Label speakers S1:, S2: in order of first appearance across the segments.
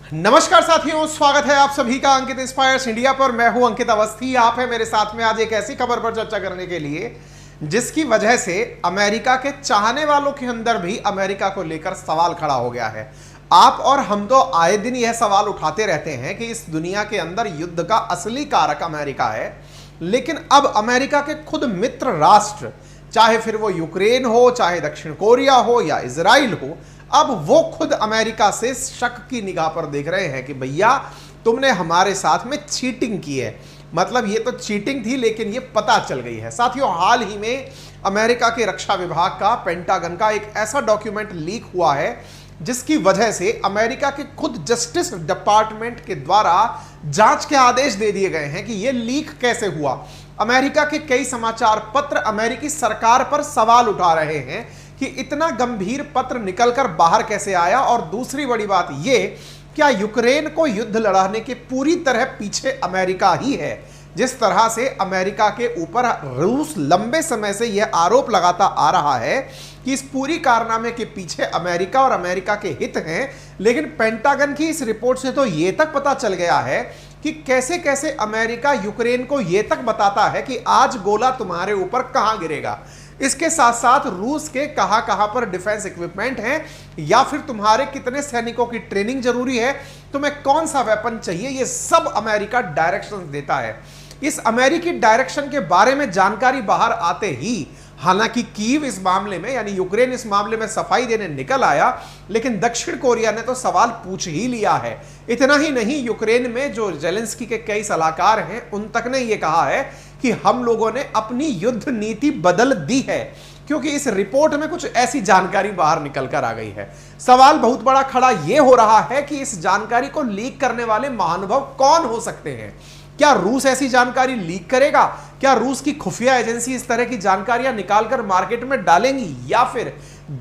S1: नमस्कार साथियों, स्वागत है आप सभी का अंकित इंस्पायर्स इंडिया पर। मैं हूं अंकित अवस्थी। आप है मेरे साथ में आज एक ऐसी खबर पर चर्चा करने के लिए जिसकी वजह से अमेरिका के चाहने वालों के अंदर भी अमेरिका को लेकर सवाल खड़ा हो गया है। आप और हम तो आए दिन यह सवाल उठाते रहते हैं कि इस दुनिया के अंदर युद्ध का असली कारक अमेरिका है, लेकिन अब अमेरिका के खुद मित्र राष्ट्र, चाहे फिर वो यूक्रेन हो, चाहे दक्षिण कोरिया हो या इजराइल हो, अब वो खुद अमेरिका से शक की निगाह पर देख रहे हैं कि भैया तुमने हमारे साथ में चीटिंग की है। मतलब ये तो चीटिंग थी लेकिन ये पता चल गई है। साथियों, हाल ही में अमेरिका के रक्षा विभाग का, पेंटागन का एक ऐसा डॉक्यूमेंट लीक हुआ है जिसकी वजह से अमेरिका के खुद जस्टिस डिपार्टमेंट के द्वारा जांच के आदेश दे दिए गए हैं कि यह लीक कैसे हुआ। अमेरिका के कई समाचार पत्र अमेरिकी सरकार पर सवाल उठा रहे हैं कि इतना गंभीर पत्र निकलकर बाहर कैसे आया। और दूसरी बड़ी बात यह, क्या यूक्रेन को युद्ध लड़ाने के पूरी तरह पीछे अमेरिका ही है। जिस तरह से अमेरिका के ऊपर रूस लंबे समय से यह आरोप लगाता आ रहा है कि इस पूरी कारनामे के पीछे अमेरिका और अमेरिका के हित हैं, लेकिन पेंटागन की इस रिपोर्ट से तो यह तक पता चल गया है कि कैसे कैसे अमेरिका यूक्रेन को यह तक बताता है कि आज गोला तुम्हारे ऊपर कहां गिरेगा। इसके साथ साथ रूस के कहां कहां पर डिफेंस इक्विपमेंट हैं, या फिर तुम्हारे कितने सैनिकों की ट्रेनिंग जरूरी है, तुम्हें कौन सा वेपन चाहिए, यह सब अमेरिका डायरेक्शंस देता है। इस अमेरिकी डायरेक्शन के बारे में जानकारी बाहर आते ही, हालांकि कीव इस मामले में, यानी यूक्रेन इस मामले में सफाई देने निकल आया, लेकिन दक्षिण कोरिया ने तो सवाल पूछ ही लिया है। इतना ही नहीं, यूक्रेन में जो जेलेंस्की के कई सलाहकार हैं उन तक ने यह कहा है कि हम लोगों ने अपनी युद्ध नीति बदल दी है, क्योंकि इस रिपोर्ट में कुछ ऐसी जानकारी बाहर निकल कर आ गई है। सवाल बहुत बड़ा खड़ा यह हो रहा है कि इस जानकारी को लीक करने वाले महानुभाव कौन हो सकते हैं। क्या रूस ऐसी जानकारी लीक करेगा? क्या रूस की खुफिया एजेंसी इस तरह की जानकारियां निकालकर मार्केट में डालेंगी, या फिर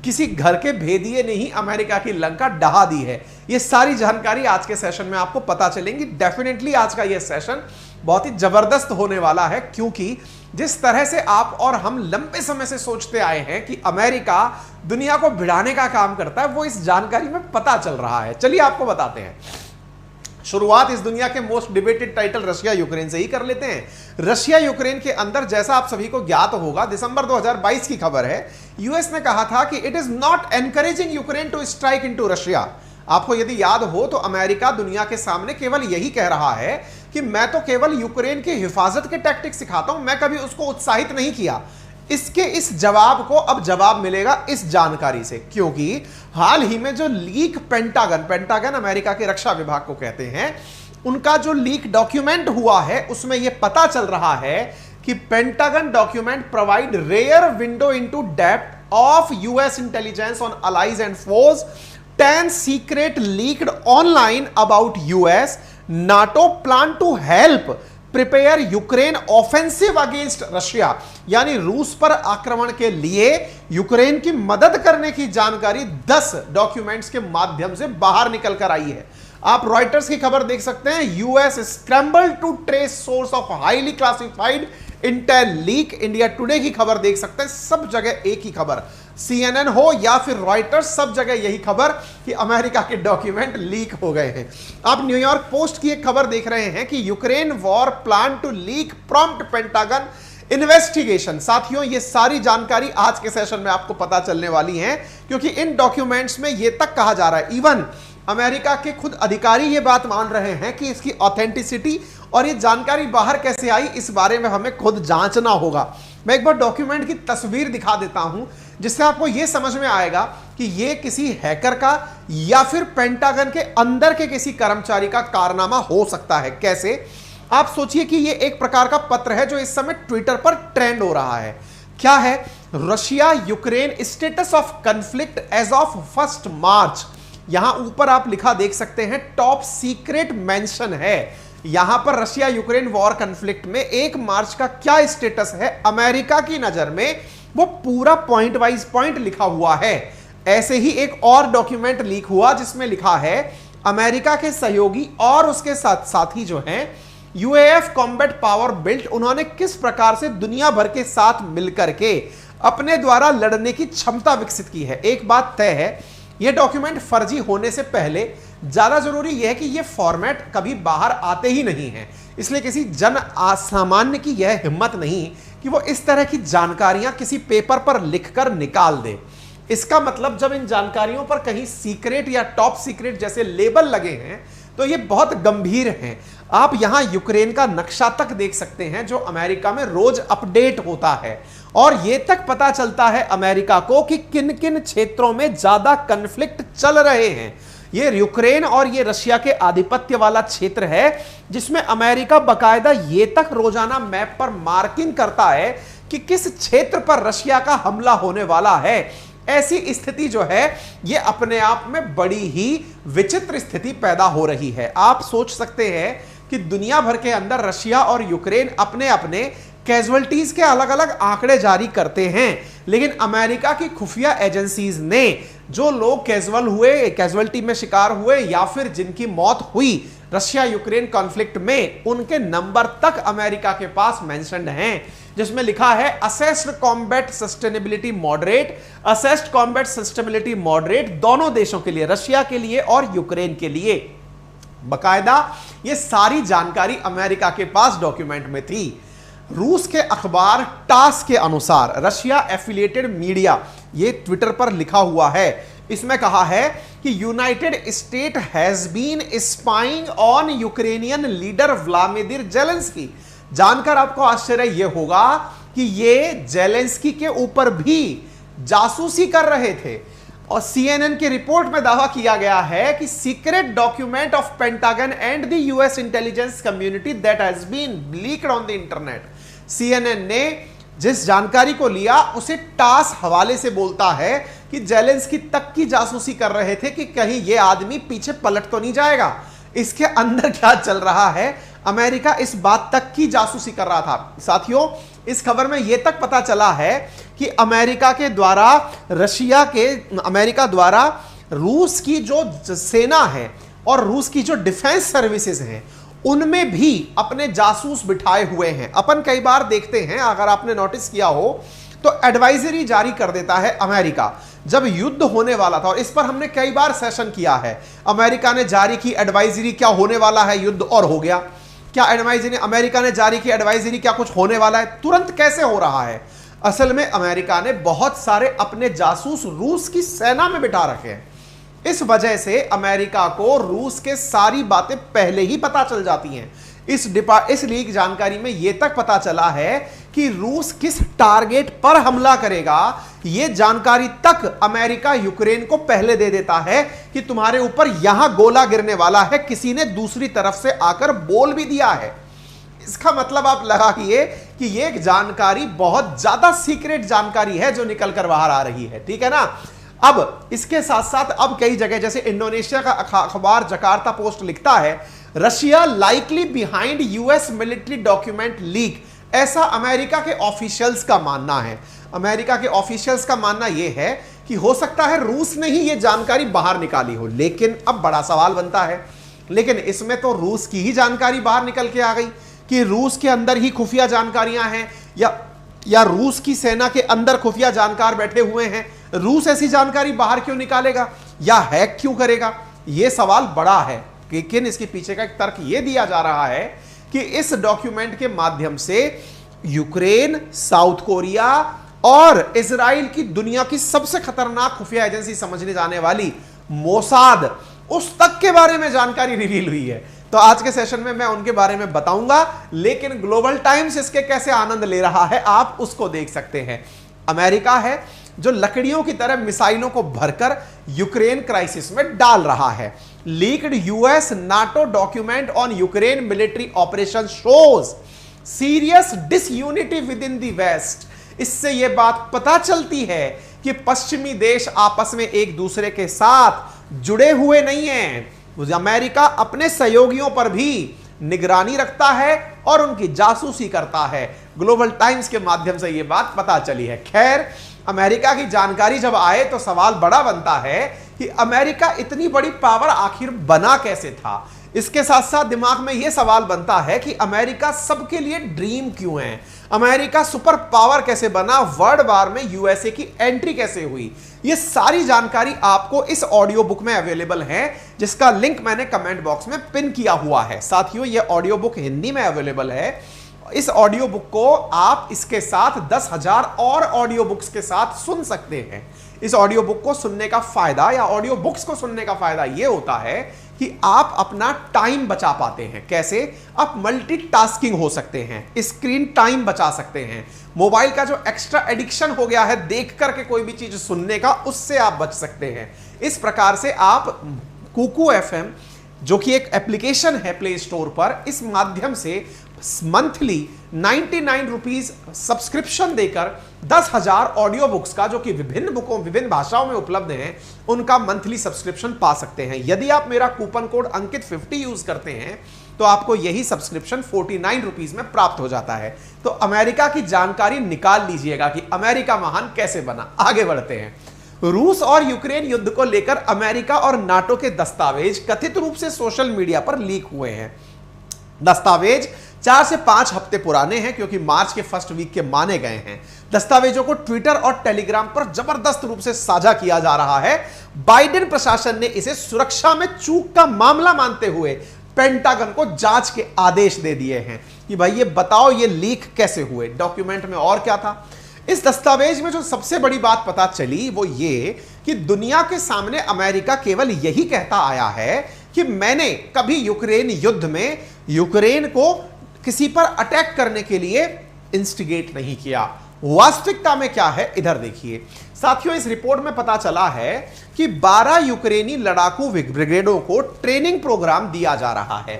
S1: किसी घर के भेदिए ने ही अमेरिका की लंका डहा दी है? ये सारी जानकारी आज के सेशन में आपको पता चलेंगी। डेफिनेटली आज का यह सेशन बहुत ही जबरदस्त होने वाला है, क्योंकि जिस तरह से आप और हम लंबे समय से सोचते आए हैं कि अमेरिका दुनिया को भिड़ाने का काम करता है, वो इस जानकारी में पता चल रहा है। चलिए आपको बताते हैं। शुरुआत इस दुनिया के most debated title Russia Ukraine से ही कर लेते हैं। रशिया यूक्रेन के अंदर, जैसा आप सभी को ज्ञात होगा, दिसंबर 2022 की खबर है, यूएस ने कहा था कि it is not encouraging Ukraine to strike into Russia. आपको यदि याद हो तो अमेरिका दुनिया के सामने केवल यही कह रहा है कि मैं तो केवल यूक्रेन की हिफाजत के टैक्टिक्स सिखाता हूं, मैं कभी उसको उत्साहित नहीं किया। इसके इस जवाब को अब जवाब मिलेगा इस जानकारी से, क्योंकि हाल ही में जो लीक पेंटागन अमेरिका के रक्षा विभाग को कहते हैं, उनका जो लीक डॉक्यूमेंट हुआ है उसमें यह पता चल रहा है कि Pentagon document provide rare window into depth of US intelligence on allies and force 10 secret leaked online about US NATO plan to help prepare Ukraine offensive against Russia. यानी रूस पर आक्रमण के लिए यूक्रेन की मदद करने की जानकारी 10 डॉक्यूमेंट्स के माध्यम से बाहर निकल कर आई है। आप रॉयटर्स की खबर देख सकते हैं, US scramble to trace source of highly classified intel leak. India Today की खबर देख सकते हैं, सब जगह एक ही खबर, CNN हो या फिर रॉयटर्स, सब जगह यही खबर कि अमेरिका के डॉक्यूमेंट लीक हो गए हैं। आप न्यूयॉर्क पोस्ट की एक खबर देख रहे हैं कि Ukraine war plan to leak prompt Pentagon investigation. साथियों, ये सारी जानकारी आज के सेशन में आपको पता चलने वाली है, क्योंकि इन डॉक्यूमेंट्स में यह तक कहा जा रहा है, इवन अमेरिका के खुद अधिकारी ये बात मान रहे हैं कि इसकी ऑथेंटिसिटी और ये जानकारी बाहर कैसे आई, इस बारे में हमें खुद जांचना होगा। मैं एक बार डॉक्यूमेंट की तस्वीर दिखा देता हूं, जिससे आपको यह समझ में आएगा कि यह किसी हैकर का या फिर पेंटागन के अंदर के किसी कर्मचारी का कारनामा हो सकता है। कैसे? आप सोचिए कि यह एक प्रकार का पत्र है जो इस समय ट्विटर पर ट्रेंड हो रहा है। क्या है? Russia Ukraine status of conflict as of 1 March. यहां ऊपर आप लिखा देख सकते हैं, टॉप सीक्रेट मेंशन है। यहां पर रशिया यूक्रेन वॉर कॉन्फ्लिक्ट में 1 मार्च का क्या स्टेटस है अमेरिका की नजर में, वो पूरा पॉइंट वाइज पॉइंट लिखा हुआ है। ऐसे ही एक और डॉक्यूमेंट लीक हुआ जिसमें लिखा है, अमेरिका के सहयोगी और उसके साथी जो हैं यूएएफ कॉम्बैट पावर बिल्ट, उन्होंने किस प्रकार से दुनिया भर के साथ मिलकर के अपने द्वारा लड़ने की क्षमता विकसित की है। एक बात तय है, यह डॉक्यूमेंट फर्जी होने से पहले ज्यादा जरूरी यह है कि यह फॉर्मेट कभी बाहर आते ही नहीं है, इसलिए किसी जन सामान्य की यह हिम्मत नहीं कि वो इस तरह की जानकारियां किसी पेपर पर लिखकर निकाल दे। इसका मतलब जब इन जानकारियों पर कहीं सीक्रेट या टॉप सीक्रेट जैसे लेबल लगे हैं तो ये बहुत गंभीर हैं। आप यहां यूक्रेन का नक्शा तक देख सकते हैं जो अमेरिका में रोज अपडेट होता है और ये तक पता चलता है अमेरिका को कि किन किन क्षेत्रों में ज्यादा कन्फ्लिक्ट चल रहे हैं। ये यूक्रेन और ये रशिया के आधिपत्य वाला क्षेत्र है जिसमें अमेरिका बकायदा ये तक रोजाना मैप पर मार्किंग करता है कि किस क्षेत्र पर रशिया का हमला होने वाला है। ऐसी स्थिति जो है ये अपने आप में बड़ी ही विचित्र स्थिति पैदा हो रही है। आप सोच सकते हैं कि दुनिया भर के अंदर रशिया और यूक्रेन अपने अपने कैजुअल्टीज के अलग अलग आंकड़े जारी करते हैं, लेकिन अमेरिका की खुफिया एजेंसीज ने जो लोग कैजुअल्टी में शिकार हुए या फिर जिनकी मौत हुई रशिया यूक्रेन कॉन्फ्लिक्ट में, उनके नंबर तक अमेरिका के पास मेंशन्ड हैं, जिसमें लिखा है assessed combat sustainability moderate, assessed combat sustainability moderate दोनों देशों के लिए, रशिया के लिए और यूक्रेन के लिए। बकायदा ये सारी जानकारी अमेरिका के पास डॉक्यूमेंट में थी। रूस के अखबार टास के अनुसार रशिया एफिलिएटेड मीडिया, ये ट्विटर पर लिखा हुआ है, इसमें कहा है कि United State has been spying on Ukrainian leader Vladimir Zelensky. जानकर आपको आश्चर्य यह होगा कि ये जेलेंस्की के ऊपर भी जासूसी कर रहे थे और सीएनएन की रिपोर्ट में दावा किया गया है कि secret document of Pentagon and the US intelligence community that has been leaked on the internet. CNN ने जिस जानकारी को लिया उसे टास हवाले से बोलता है कि जेलेंस्की तक की जासूसी कर रहे थे कि कहीं यह आदमी पीछे पलट तो नहीं जाएगा। इसके अंदर क्या चल रहा है, अमेरिका इस बात तक की जासूसी कर रहा था। साथियों, इस खबर में यह तक पता चला है कि अमेरिका द्वारा रूस की जो सेना है और रूस की जो डिफेंस सर्विसेज हैं उनमें भी अपने जासूस बिठाए हुए हैं। अपन कई बार देखते हैं, अगर आपने नोटिस किया हो तो एडवाइजरी जारी कर देता है अमेरिका। जब युद्ध होने वाला था, और इस पर हमने कई बार सेशन किया है, अमेरिका ने जारी की एडवाइजरी क्या होने वाला है युद्ध और हो गया, क्या एडवाइजरी अमेरिका ने जारी की एडवाइजरी क्या कुछ होने वाला है, तुरंत कैसे हो रहा है। असल में अमेरिका ने बहुत सारे अपने जासूस रूस की सेना में बिठा रखे हैं। इस वजह से अमेरिका को रूस के सारी बातें पहले ही पता चल जाती हैं। इस लीक जानकारी में यह तक पता चला है कि रूस किस टारगेट पर हमला करेगा, यह जानकारी तक अमेरिका यूक्रेन को पहले दे देता है कि तुम्हारे ऊपर यहां गोला गिरने वाला है। किसी ने दूसरी तरफ से आकर बोल भी दिया है। इसका मतलब आप लगाइए कि यह एक जानकारी बहुत ज्यादा सीक्रेट जानकारी है जो निकल कर बाहर आ रही है, ठीक है ना। अब इसके साथ साथ अब कई जगह, जैसे इंडोनेशिया का अखबार जकार्ता पोस्ट लिखता है, Russia likely behind US military document leak. ऐसा अमेरिका के ऑफिशियल्स का मानना है। अमेरिका के ऑफिशियल्स का मानना यह है कि हो सकता है रूस ने ही यह जानकारी बाहर निकाली हो। लेकिन अब बड़ा सवाल बनता है, लेकिन इसमें तो रूस की ही जानकारी बाहर निकल के आ गई कि रूस के अंदर ही खुफिया जानकारियां हैं या रूस की सेना के अंदर खुफिया जानकार बैठे हुए हैं। रूस ऐसी जानकारी बाहर क्यों निकालेगा या हैक क्यों करेगा, यह सवाल बड़ा है। लेकिन इसके पीछे का एक तर्क यह दिया जा रहा है कि इस डॉक्यूमेंट के माध्यम से यूक्रेन, साउथ कोरिया और इजराइल की दुनिया की सबसे खतरनाक खुफिया एजेंसी समझने जाने वाली मोसाद, उस तक के बारे में जानकारी रिवील हुई है। तो आज के सेशन में मैं उनके बारे में बताऊंगा, लेकिन ग्लोबल टाइम्स इसके कैसे आनंद ले रहा है आप उसको देख सकते हैं। अमेरिका है जो लकड़ियों की तरह मिसाइलों को भरकर यूक्रेन क्राइसिस में डाल रहा है। Leaked US NATO document on Ukraine military operation shows serious disunity within the west. इससे यह बात पता चलती है कि पश्चिमी देश आपस में एक दूसरे के साथ जुड़े हुए नहीं हैं। अमेरिका अपने सहयोगियों पर भी निगरानी रखता है और उनकी जासूसी करता है। ग्लोबल टाइम्स के माध्यम से यह बात पता चली है। खैर, अमेरिका की जानकारी जब आए तो सवाल बड़ा बनता है कि अमेरिका इतनी बड़ी पावर आखिर बना कैसे था। इसके साथ साथ दिमाग में यह सवाल बनता है कि अमेरिका सबके लिए ड्रीम क्यों है, अमेरिका सुपर पावर कैसे बना, वर्ल्ड वार में यूएसए की एंट्री कैसे हुई, ये सारी जानकारी आपको इस ऑडियो बुक में अवेलेबल है, जिसका लिंक मैंने कमेंट बॉक्स में पिन किया हुआ है। साथियों, ये ऑडियो बुक हिंदी में अवेलेबल है। इस ऑडियो बुक को आप इसके साथ 10,000 और ऑडियो बुक्स के साथ सुन सकते हैं। इस ऑडियो बुक को सुनने का फायदा या ऑडियो बुक्स को सुनने का फायदा यह होता है कि आप अपना टाइम बचा पाते हैं। कैसे? आप मल्टीटास्किंग हो सकते हैं, स्क्रीन टाइम बचा सकते हैं, मोबाइल का जो एक्स्ट्रा एडिक्शन हो गया है देख करके कोई भी चीज सुनने का, उससे आप बच सकते हैं। इस प्रकार से आप कुकू एफएम, जो कि एक एप्लीकेशन है प्ले स्टोर पर, इस माध्यम से मंथली 99 रुपीज सब्सक्रिप्शन देकर 10,000 ऑडियो बुक्स का, जो कि विभिन्न भाषाओं में उपलब्ध हैं, उनका मंथली सब्सक्रिप्शन पा सकते हैं। यदि आप मेरा कूपन कोड अंकित 50 यूज करते हैं तो आपको यही सब्सक्रिप्शन 49 रुपीज में प्राप्त हो जाता है। तो अमेरिका की जानकारी निकाल लीजिएगा कि अमेरिका महान कैसे बना। आगे बढ़ते हैं। रूस और यूक्रेन युद्ध को लेकर अमेरिका और नाटो के दस्तावेज कथित रूप से सोशल मीडिया पर लीक हुए हैं। दस्तावेज 4 से 5 हफ्ते पुराने हैं, क्योंकि मार्च के फर्स्ट वीक के माने गए हैं। दस्तावेजों को ट्विटर और टेलीग्राम पर जबरदस्त रूप से साझा किया जा रहा है। बाइडेन प्रशासन ने इसे सुरक्षा में चूक का मामला मानते हुए पेंटागन को जांच के आदेश दे दिए हैं कि भाई ये बताओ ये लीक कैसे हुए, डॉक्यूमेंट में और क्या था। इस दस्तावेज में जो सबसे बड़ी बात पता चली वो ये कि दुनिया के सामने अमेरिका केवल यही कहता आया है कि मैंने कभी यूक्रेन युद्ध में यूक्रेन को किसी पर अटैक करने के लिए इंस्टिगेट नहीं किया। वास्तविकता में क्या है, इधर देखिए। साथियों, इस रिपोर्ट में पता चला है कि 12 यूक्रेनी लड़ाकू ब्रिगेडों को ट्रेनिंग प्रोग्राम दिया जा रहा है।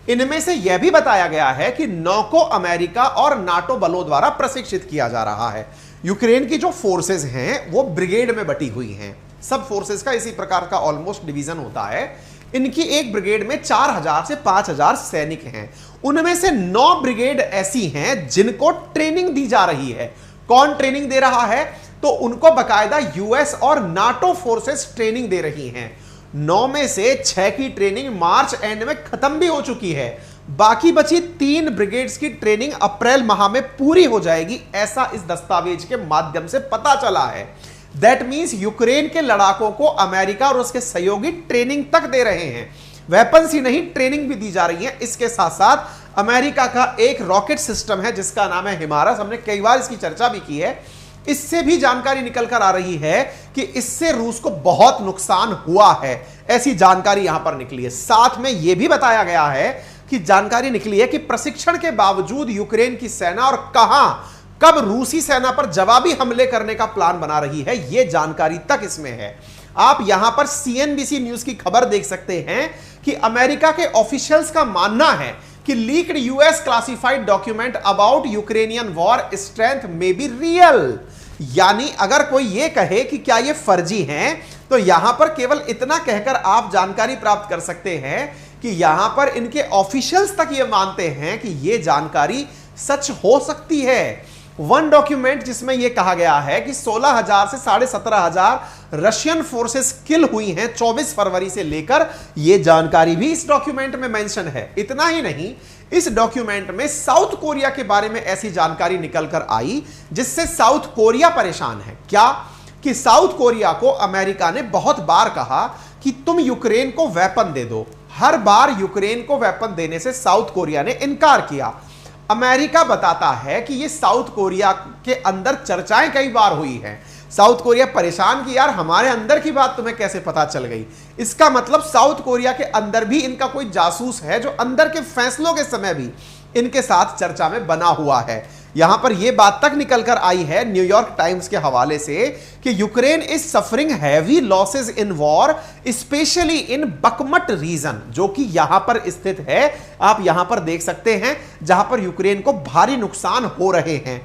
S1: इनमें से यह भी बताया गया है कि 9 को अमेरिका और नाटो बलों द्वारा प्रशिक्षित किया जा रहा है। यूक्रेन की जो फोर्सेस हैं वो ब्रिगेड में बटी हुई हैं। सब फोर्सेस का इसी प्रकार का ऑलमोस्ट डिवीजन होता है। इनकी एक ब्रिगेड में 4,000 से 5,000 सैनिक हैं। उनमें से 9 ब्रिगेड ऐसी हैं जिनको ट्रेनिंग दी जा रही है। कौन ट्रेनिंग दे रहा है? तो उनको बकायदा यूएस और नाटो फोर्सेस ट्रेनिंग दे रही हैं। 9 में से 6 की ट्रेनिंग मार्च एंड में खत्म भी हो चुकी है। बाकी बची 3 ब्रिगेड्स की ट्रेनिंग अप्रैल माह में पूरी हो जाएगी, ऐसा इस दस्तावेज के माध्यम से पता चला है। दैट मींस यूक्रेन के लड़ाकों को अमेरिका और उसके सहयोगी ट्रेनिंग तक दे रहे हैं। वेपन्स ही नहीं, ट्रेनिंग भी दी जा रही है। इसके साथ साथ अमेरिका का एक रॉकेट सिस्टम है जिसका नाम है हिमारस। हमने कई बार इसकी चर्चा भी की है। इससे भी जानकारी निकल कर आ रही है कि इससे रूस को बहुत नुकसान हुआ है, ऐसी जानकारी यहां पर निकली है। साथ में यह भी बताया गया है कि जानकारी निकली है कि प्रशिक्षण के बावजूद यूक्रेन की सेना और कहां कब रूसी सेना पर जवाबी हमले करने का प्लान बना रही है, यह जानकारी तक इसमें है। आप यहां पर सीएनबीसी न्यूज की खबर देख सकते हैं कि अमेरिका के ऑफिशियल्स का मानना है कि leaked US classified document about Ukrainian war strength में बी रियल। यानी अगर कोई यह कहे कि क्या यह फर्जी हैं, तो यहां पर केवल इतना कहकर आप जानकारी प्राप्त कर सकते हैं कि यहां पर इनके ऑफिशियल्स तक यह मानते हैं कि यह जानकारी सच हो सकती है। वन डॉक्यूमेंट जिसमें यह कहा गया है कि 16,000 से 17,500 रशियन फोर्सेस किल हुई हैं 24 फरवरी से लेकर, यह जानकारी भी इस डॉक्यूमेंट में मेंशन है। इतना ही नहीं, इस डॉक्यूमेंट में साउथ कोरिया के बारे में ऐसी जानकारी निकलकर आई जिससे साउथ कोरिया परेशान है। क्या? कि साउथ कोरिया को अमेरिका ने बहुत बार कहा कि तुम यूक्रेन को वेपन दे दो। हर बार यूक्रेन को वेपन देने से साउथ कोरिया ने इनकार किया। अमेरिका बताता है कि यह साउथ कोरिया के अंदर चर्चाएं कई बार हुई हैं। साउथ कोरिया परेशान कि यार हमारे अंदर की बात तुम्हें कैसे पता चल गई। इसका मतलब साउथ कोरिया के अंदर भी इनका कोई जासूस है जो अंदर के फैसलों के समय भी इनके साथ चर्चा में बना हुआ है। यहां पर यह बात तक निकलकर आई है न्यूयॉर्क टाइम्स के हवाले से कि Ukraine is suffering heavy losses in war especially in Bakhmut region, जो कि यहां पर स्थित है। आप यहां पर देख सकते हैं जहां पर यूक्रेन को भारी नुकसान हो रहे हैं।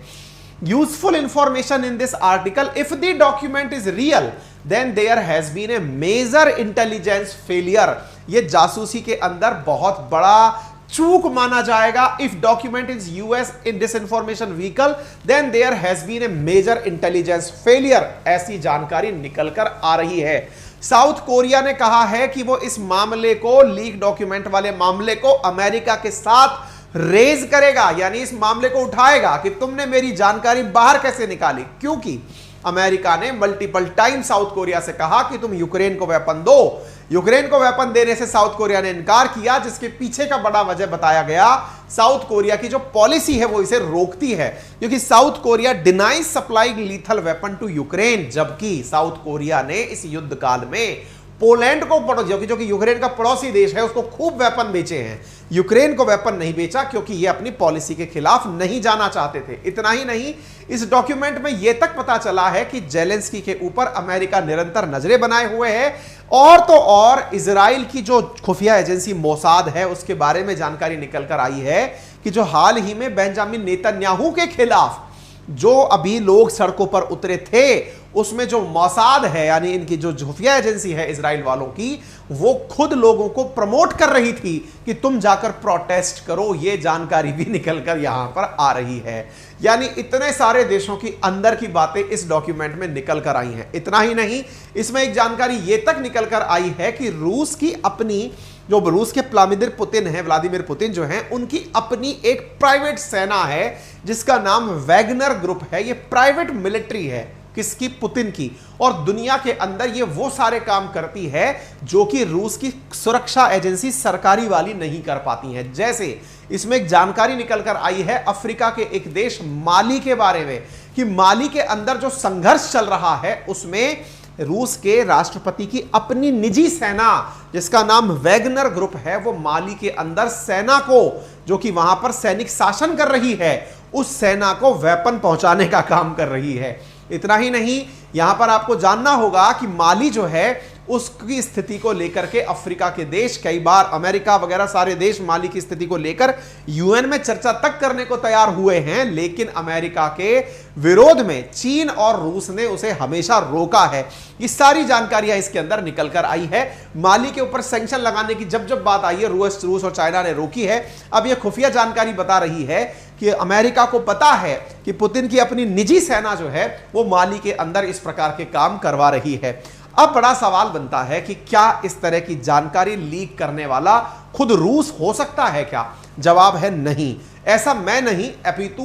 S1: Useful information in this article, if the document is real then there has been a major intelligence failure. यह जासूसी के अंदर बहुत बड़ा चूक माना जाएगा। If document is US in disinformation vehicle then there has been a major intelligence failure, ऐसी जानकारी निकलकर आ रही है। साउथ कोरिया ने कहा है कि वो इस मामले को, लीक डॉक्यूमेंट वाले मामले को अमेरिका के साथ रेज करेगा, यानी इस मामले को उठाएगा कि तुमने मेरी जानकारी बाहर कैसे निकाली। क्योंकि अमेरिका ने मल्टीपल टाइम साउथ कोरिया से कहा कि तुम यूक्रेन को वेपन दो। यूक्रेन को वेपन देने से साउथ कोरिया ने इनकार किया, जिसके पीछे का बड़ा वजह बताया गया साउथ कोरिया की जो पॉलिसी है वो इसे रोकती है, क्योंकि South Korea denies supplying lethal weapon to Ukraine, जबकि साउथ कोरिया ने इस युद्ध काल में पोलैंड को, जो कि यूक्रेन का पड़ोसी देश है, उसको खूब वेपन बेचे हैं। यूक्रेन को वेपन नहीं बेचा क्योंकि ये अपनी पॉलिसी के खिलाफ नहीं जाना चाहते थे। इतना ही नहीं, इस डॉक्यूमेंट में यह तक पता चला है कि जेलेंस्की के ऊपर अमेरिका निरंतर नजरें बनाए हुए है, और तो और इजराइल की जो खुफिया एजेंसी मोसाद है उसके बारे में जानकारी निकलकर आई है कि जो हाल ही में बेंजामिन नेतन्याहू के खिलाफ जो अभी लोग सड़कों पर उतरे थे, उसमें जो मोसाद है यानी इनकी जो खुफिया एजेंसी है इजराइल वालों की, वो खुद लोगों को प्रमोट कर रही थी कि तुम जाकर प्रोटेस्ट करो। ये जानकारी भी निकलकर यहां पर आ रही है। यानी इतने सारे देशों की अंदर की बातें इस डॉक्यूमेंट में निकल कर आई हैं। इतना ही नहीं, इसमें एक जानकारी यह तक निकल कर आई है कि रूस की अपनी, जो रूस के व्लादिमीर पुतिन जो हैं, उनकी अपनी एक प्राइवेट सेना है जिसका नाम वैगनर ग्रुप है। ये प्राइवेट मिलिट्री है, किसकी? पुतिन की। और दुनिया के अंदर ये वो सारे काम करती है जो कि रूस की सुरक्षा एजेंसी सरकारी वाली नहीं कर पाती है। जैसे इसमें एक जानकारी निकलकर आई है अफ्रीका के एक देश माली के बारे में, कि माली के अंदर जो संघर्ष चल रहा है उसमें रूस के राष्ट्रपति की अपनी निजी सेना, जिसका नाम वैगनर ग्रुप है, वो माली के अंदर सेना को, जो कि वहां पर सैनिक शासन कर रही है, उस सेना को वेपन पहुंचाने का काम कर रही है। इतना ही नहीं, यहां पर आपको जानना होगा कि माली जो है उसकी स्थिति को लेकर के अफ्रीका के देश, कई बार अमेरिका वगैरह सारे देश माली की स्थिति को लेकर यूएन में चर्चा तक करने को तैयार हुए हैं, लेकिन अमेरिका के विरोध में चीन और रूस ने उसे हमेशा रोका है। ये सारी जानकारियां इसके अंदर निकलकर आई है। माली के ऊपर सैंक्शन लगाने की जब जब बात आई है, रूस और चाइना ने रोकी है। अब यह खुफिया जानकारी बता रही है कि अमेरिका को पता है कि पुतिन की अपनी निजी सेना जो है वो माली के अंदर इस प्रकार के काम करवा रही है। अब बड़ा सवाल बनता है कि क्या इस तरह की जानकारी लीक करने वाला खुद रूस हो सकता है क्या? जवाब है नहीं। ऐसा मैं नहीं, अपितु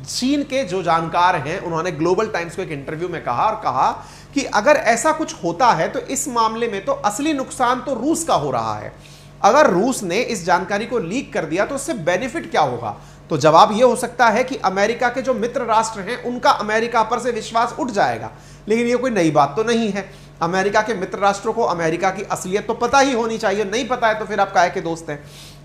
S1: चीन के जो जानकार हैं उन्होंने ग्लोबल टाइम्स को एक इंटरव्यू में कहा कि अगर ऐसा कुछ होता है तो इस मामले में तो असली नुकसान तो रूस का हो रहा है। अगर रूस ने इस जानकारी को लीक कर दिया तो उससे बेनिफिट क्या होगा? तो जवाब यह हो सकता है कि अमेरिका के जो मित्र राष्ट्र हैं उनका अमेरिका पर से विश्वास उठ जाएगा। लेकिन यह कोई नई बात तो नहीं है। अमेरिका के मित्र राष्ट्रों को अमेरिका की असलियत तो पता ही होनी चाहिए। नहीं पता है तो फिर आप काहे के दोस्त हैं?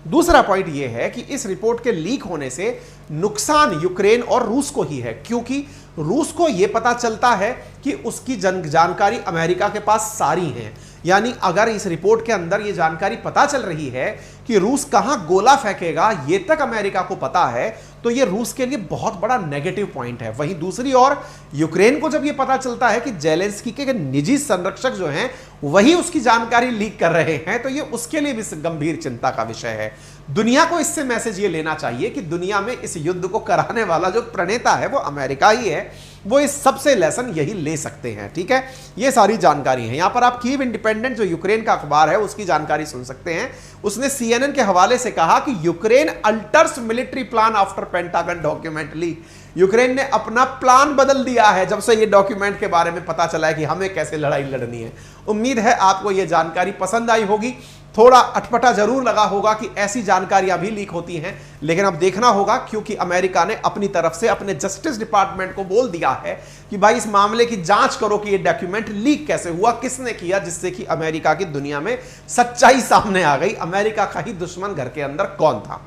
S1: दूसरा पॉइंट यह है कि इस रिपोर्ट के लीक होने से नुकसान यूक्रेन और रूस को ही है, क्योंकि रूस को यह पता चलता है कि उसकी जानकारी अमेरिका के पास सारी है। यानी अगर इस रिपोर्ट के अंदर यह जानकारी पता चल रही है कि रूस कहां गोला फेंकेगा, यह तक अमेरिका को पता है, तो यह रूस के लिए बहुत बड़ा नेगेटिव पॉइंट है। वहीं दूसरी ओर यूक्रेन को जब यह पता चलता है कि जेलेंस्की के निजी संरक्षक जो हैं वही उसकी जानकारी लीक कर रहे हैं, तो यह उसके लिए भी गंभीर चिंता का विषय है। दुनिया को इससे मैसेज ये लेना चाहिए कि दुनिया में इस युद्ध को कराने वाला जो प्रणेता है वो अमेरिका ही है। वो इस सबसे लेसन यही ले सकते हैं। ठीक है, ये सारी जानकारी है। यहां पर आप कीव इंडिपेंडेंट जो यूक्रेन का अखबार है उसकी जानकारी सुन सकते हैं। उसने CNN के हवाले से कहा कि Ukraine altars military plan after pentagon document leak. Ukraine ने अपना प्लान बदल दिया है जब से ये डॉक्यूमेंट के बारे में पता चला है कि हमें कैसे लड़ाई लड़नी है। उम्मीद है आपको ये जानकारी पसंद आई होगी। थोड़ा अटपटा जरूर लगा होगा कि ऐसी जानकारियां भी लीक होती हैं, लेकिन अब देखना होगा, क्योंकि अमेरिका ने अपनी तरफ से अपने जस्टिस डिपार्टमेंट को बोल दिया है कि भाई इस मामले की जांच करो कि ये डॉक्यूमेंट लीक कैसे हुआ, किसने किया, जिससे कि अमेरिका की दुनिया में सच्चाई सामने आ गई। अमेरिका का ही दुश्मन घर के अंदर कौन था।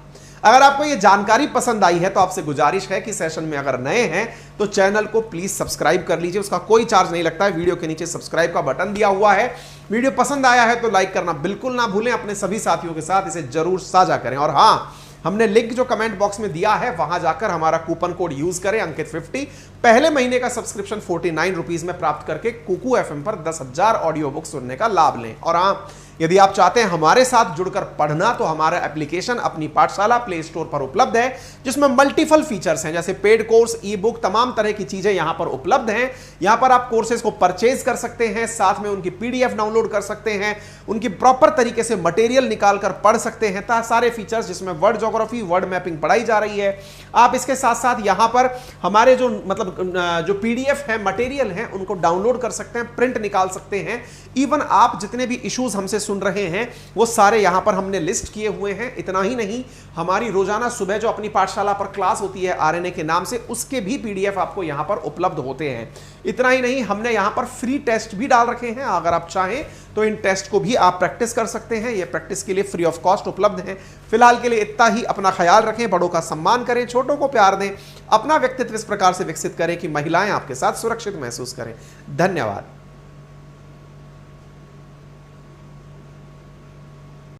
S1: अगर आपको यह जानकारी पसंद आई है तो आपसे गुजारिश है कि सेशन में अगर नए हैं तो चैनल को प्लीज सब्सक्राइब कर लीजिए। उसका कोई चार्ज नहीं लगता है। वीडियो के नीचे सब्सक्राइब का बटन दिया हुआ है। वीडियो पसंद आया है तो लाइक करना बिल्कुल ना भूलें। अपने सभी साथियों के साथ इसे जरूर साझा करें। और हाँ, हमने लिंक जो कमेंट बॉक्स में दिया है वहां जाकर हमारा कूपन कोड यूज करें, अंकित 50। पहले महीने का सब्सक्रिप्शन 49 रुपीज में प्राप्त करके कुकू FM पर 10,000 ऑडियो बुक सुनने का लाभ लें। और हाँ, यदि आप चाहते हैं हमारे साथ जुड़कर पढ़ना तो हमारा एप्लीकेशन अपनी पाठशाला प्ले स्टोर पर उपलब्ध है, जिसमें मल्टीपल फीचर्स हैं, जैसे पेड कोर्स, ई बुक, तमाम तरह की चीजें यहां पर उपलब्ध हैं। यहां पर आप कोर्सेज को परचेज कर सकते हैं, साथ में उनकी पीडीएफ डाउनलोड कर सकते हैं, उनकी प्रॉपर तरीके से मटेरियल निकाल कर पढ़ सकते हैं। सारे फीचर्स जिसमें वर्ड ज्योग्राफी, वर्ड मैपिंग पढ़ाई जा रही है। आप इसके साथ साथ यहां पर हमारे जो जो पीडीएफ है, मटेरियल है, उनको डाउनलोड कर सकते हैं, प्रिंट निकाल सकते हैं। इवन आप जितने भी इश्यूज हमसे सुन रहे हैं वो सारे यहां पर हमने लिस्ट किए हुए हैं। इतना ही नहीं, हमारी रोजाना सुबह जो अपनी पाठशाला पर क्लास होती है आरएनए के नाम से, उसके भी पीडीएफ आपको यहां पर उपलब्ध होते हैं। इतना ही नहीं, हमने यहां पर फ्री टेस्ट भी डाल रखे हैं। अगर आप चाहें तो इन टेस्ट को भी आप प्रैक्टिस कर सकते हैं। ये प्रैक्टिस के लिए फ्री ऑफ कॉस्ट उपलब्ध है। फिलहाल के लिए इतना ही। अपना ख्याल रखें, बड़ों का सम्मान करें, छोटों को प्यार दें, अपना व्यक्तित्व इस प्रकार से विकसित करें कि महिलाएं आपके साथ सुरक्षित महसूस करें। धन्यवाद।